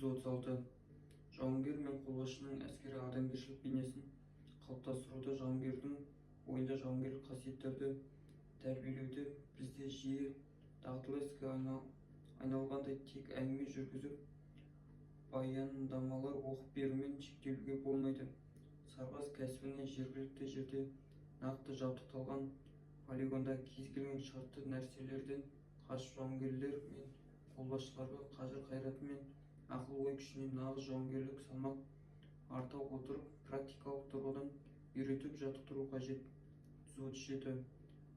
136. Жауынгер мен қолбасшының әскери адамгершілік бейнесін қалыптастыруда жауынгердің бойында жауынгерлік қасиеттерді тәрбиелеуде бізде жиі дағдылы іске айналғандай тек әңгіме жүргізіп баяндамалар оқып берумен шектелуге болмайды. Сарбаз кәсібіне жергілікті жерде нақты жабдықталған полигонда кез келген шартты нәрселерден қашып жауынгерлер мен қолбасшыларға қажыр-қайраты мен ақыл-ой күшіне нағыз жауынгерлік салмақ арта отырып практикалық тұрғыдан үйретіп жаттықтыру қажет. 137.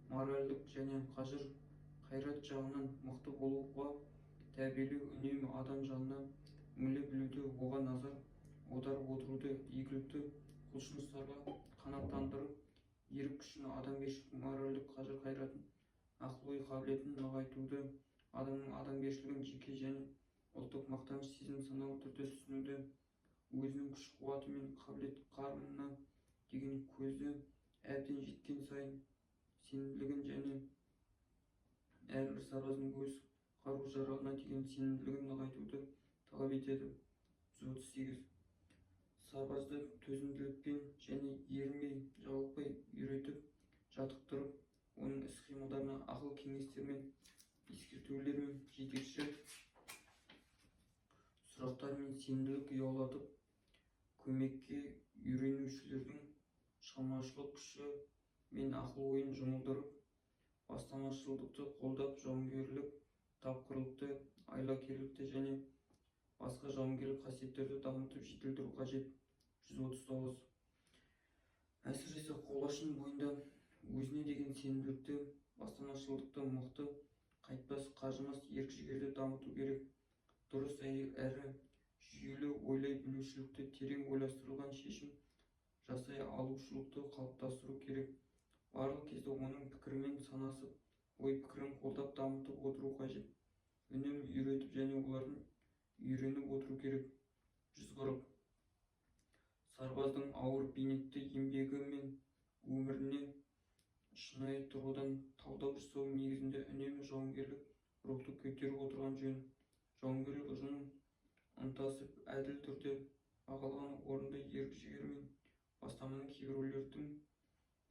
Моральдық және қажыр-қайрат жағынан мықты болуға тәрбиелеу, үнемі адам жанына үңіле білуді, оған назар аударып отыруды, игілікті құлшыныстарға қанаттандырып, ерік күшін, адамгершілік, моральдық қажыр-қайратын, ақыл-ой қабілетін нығайтуды, адамның адамгершілігін жеке және ұлттық мақтаныш сезімін саналы түрде түсінуді, өзінің күш-қуаты мен қабілет-қарымына деген көзі әбден жеткен сайын сенімділігін және әрбір сарбаздың өз қару-жарағына деген сенімділігін нығайтуды талап етеді. 138. Сарбазды төзімділікпен және ерінбей, жалықпай үйретіп, жаттықтырып, оның іс-қимылдарына ақыл-кеңестер мен ескертулер мен жетекші сұрақтар мен сенімділік ұялатып, көмекке үйренушілердің шығармашылық күші мен ақыл-ойын жұмылдырып, бастамашылдықты қолдап, жауынгерлік тапқырлықты, айлакерлікті және басқа жауынгерлік қасиеттерді дамытып жетілдіру қажет. 139. Әсіресе қолбасшының бойында өзіне деген сенімділікті, бастамашылдықты, мықты, қайтпас, қажымас ерік-жігерді дамыту керек. Дұрыс әрі жүйелі ойлай білушілікті, терең ойластырылған шешім жасай алушылықты қалыптастыру керек. Барлық кезде оның пікірімен санасып, ой-пікірін қолдап дамытып отыру қажет. Үнемі үйретіп және олардың үйреніп отыру керек. 140. Сарбаздың ауыр бейнетті еңбегі мен өміріне шынайы тұрғыдан талдау жасау негізінде үнемі жауынгерлік рухты көтеріп отырған жөн. Жауынгерлік ұжымның ынтасып, әділ түрде бағалаған орынды ерік-жігер мен бастаманың кейбіреулердің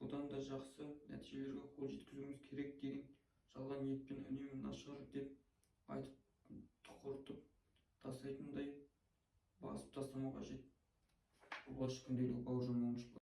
бұдан да жақсы нәтижелерге қол жеткізуіміз керек деген жалған ниетпен үнемі нашар деп айтып тұқыртып тастайтындай басып тастамау қажет. Қолбасшы күнделігі. Бауыржан Момышұлы.